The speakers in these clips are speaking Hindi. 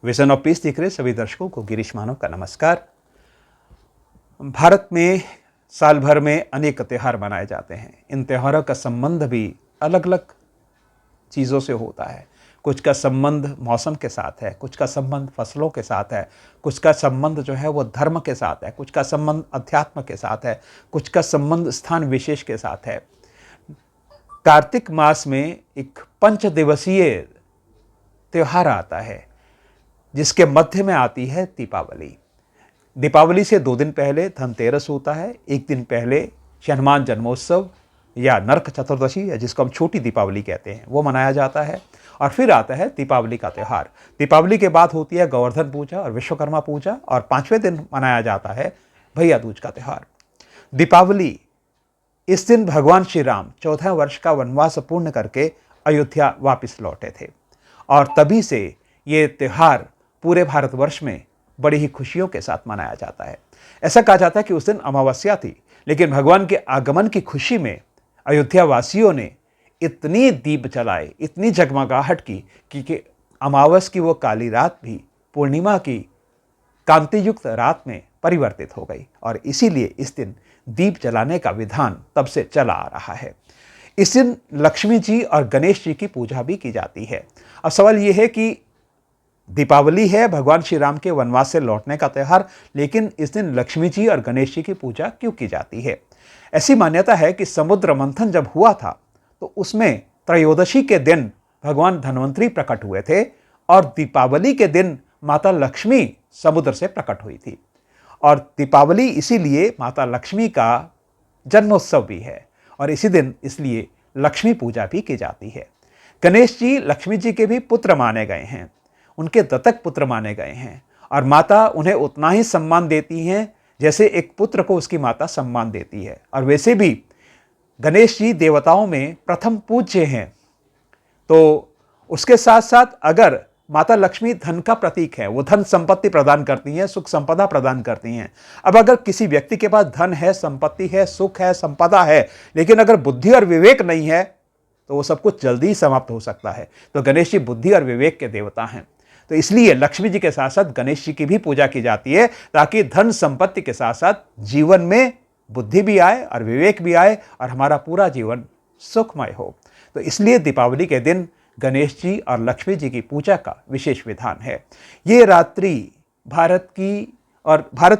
विजन ऑफ पीस देख रहे सभी दर्शकों को गिरीश मानव का नमस्कार। भारत में साल भर में अनेक त्यौहार मनाए जाते हैं। इन त्योहारों का संबंध भी अलग अलग चीज़ों से होता है। कुछ का संबंध मौसम के साथ है, कुछ का संबंध फसलों के साथ है, कुछ का संबंध जो है वो धर्म के साथ है, कुछ का संबंध अध्यात्म के साथ है, कुछ का संबंध स्थान विशेष के साथ है। कार्तिक मास में एक 5 दिवसीय त्यौहार आता है जिसके मध्य में आती है दीपावली। दीपावली से 2 दिन पहले धनतेरस होता है, 1 दिन पहले हनुमान जन्मोत्सव या नरक चतुर्दशी या जिसको हम छोटी दीपावली कहते हैं वो मनाया जाता है। और फिर आता है दीपावली का त्यौहार। दीपावली के बाद होती है गोवर्धन पूजा और विश्वकर्मा पूजा और 5वें दिन मनाया जाता है भैया दूज का त्यौहार। दीपावली, इस दिन भगवान श्री राम 14 वर्ष का वनवास पूर्ण करके अयोध्या वापस लौटे थे और तभी से ये त्यौहार पूरे भारतवर्ष में बड़ी ही खुशियों के साथ मनाया जाता है। ऐसा कहा जाता है कि उस दिन अमावस्या थी, लेकिन भगवान के आगमन की खुशी में अयोध्या वासियों ने इतनी दीप जलाए, इतनी जगमगाहट की कि अमावस की वो काली रात भी पूर्णिमा की कांति युक्त रात में परिवर्तित हो गई और इसीलिए इस दिन दीप जलाने का विधान तब से चला आ रहा है। इस दिन लक्ष्मी जी और गणेश जी की पूजा भी की जाती है। अब सवाल ये है कि दीपावली है भगवान श्री राम के वनवास से लौटने का त्यौहार, लेकिन इस दिन लक्ष्मी जी और गणेश जी की पूजा क्यों की जाती है? ऐसी मान्यता है कि समुद्र मंथन जब हुआ था तो उसमें त्रयोदशी के दिन भगवान धन्वंतरी प्रकट हुए थे और दीपावली के दिन माता लक्ष्मी समुद्र से प्रकट हुई थी। और दीपावली इसीलिए माता लक्ष्मी का जन्मोत्सव भी है और इसी दिन इसलिए लक्ष्मी पूजा भी की जाती है। गणेश जी लक्ष्मी जी के भी पुत्र माने गए हैं, उनके दत्तक पुत्र माने गए हैं और माता उन्हें उतना ही सम्मान देती हैं जैसे एक पुत्र को उसकी माता सम्मान देती है। और वैसे भी गणेश जी देवताओं में प्रथम पूज्य हैं, तो उसके साथ साथ अगर माता लक्ष्मी धन का प्रतीक है, वो धन संपत्ति प्रदान करती हैं, सुख संपदा प्रदान करती हैं। अब अगर किसी व्यक्ति के पास धन है, संपत्ति है, सुख है, संपदा है, लेकिन अगर बुद्धि और विवेक नहीं है तो वो सब कुछ जल्दी ही समाप्त हो सकता है। तो गणेश जी बुद्धि और विवेक के देवता हैं, तो इसलिए लक्ष्मी जी के साथ साथ गणेश जी की भी पूजा की जाती है ताकि धन संपत्ति के साथ साथ जीवन में बुद्धि भी आए और विवेक भी आए और हमारा पूरा जीवन सुखमय हो। तो इसलिए दीपावली के दिन गणेश जी और लक्ष्मी जी की पूजा का विशेष विधान है। ये रात्रि भारत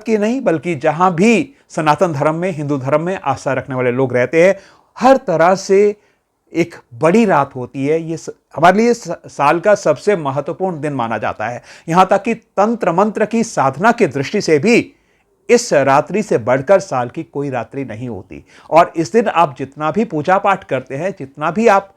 की नहीं बल्कि जहाँ भी सनातन धर्म में, हिंदू धर्म में आस्था रखने वाले लोग रहते हैं, हर तरह से एक बड़ी रात होती है। ये हमारे लिए साल का सबसे महत्वपूर्ण दिन माना जाता है। यहाँ तक कि तंत्र मंत्र की साधना की दृष्टि से भी इस रात्रि से बढ़कर साल की कोई रात्रि नहीं होती। और इस दिन आप जितना भी पूजा पाठ करते हैं, जितना भी आप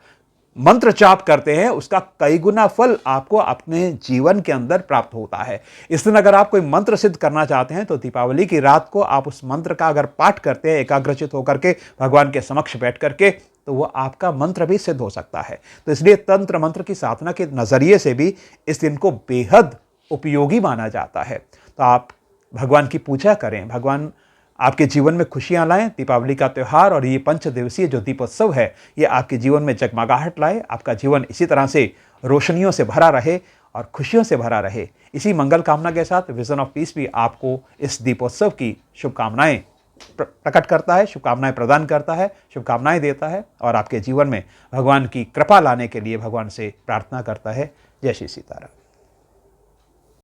मंत्र जाप करते हैं, उसका कई गुना फल आपको अपने जीवन के अंदर प्राप्त होता है। इस दिन अगर आप कोई मंत्र सिद्ध करना चाहते हैं तो दीपावली की रात को आप उस मंत्र का अगर पाठ करते हैं एकाग्रचित होकर के भगवान के समक्ष बैठ करके, तो वो आपका मंत्र भी सिद्ध हो सकता है। तो इसलिए तंत्र मंत्र की साधना के नजरिए से भी इस दिन को बेहद उपयोगी माना जाता है। तो आप भगवान की पूजा करें, भगवान आपके जीवन में खुशियां लाएं। दीपावली का त्यौहार और ये 5 दिवसीय जो दीपोत्सव है, ये आपके जीवन में जगमगाहट लाए, आपका जीवन इसी तरह से रोशनियों से भरा रहे और खुशियों से भरा रहे। इसी मंगल कामना के साथ विजन ऑफ पीस भी आपको इस दीपोत्सव की शुभकामनाएं प्रकट करता है, शुभकामनाएं प्रदान करता है, शुभकामनाएं देता है और आपके जीवन में भगवान की कृपा लाने के लिए भगवान से प्रार्थना करता है। जय श्री सीताराम।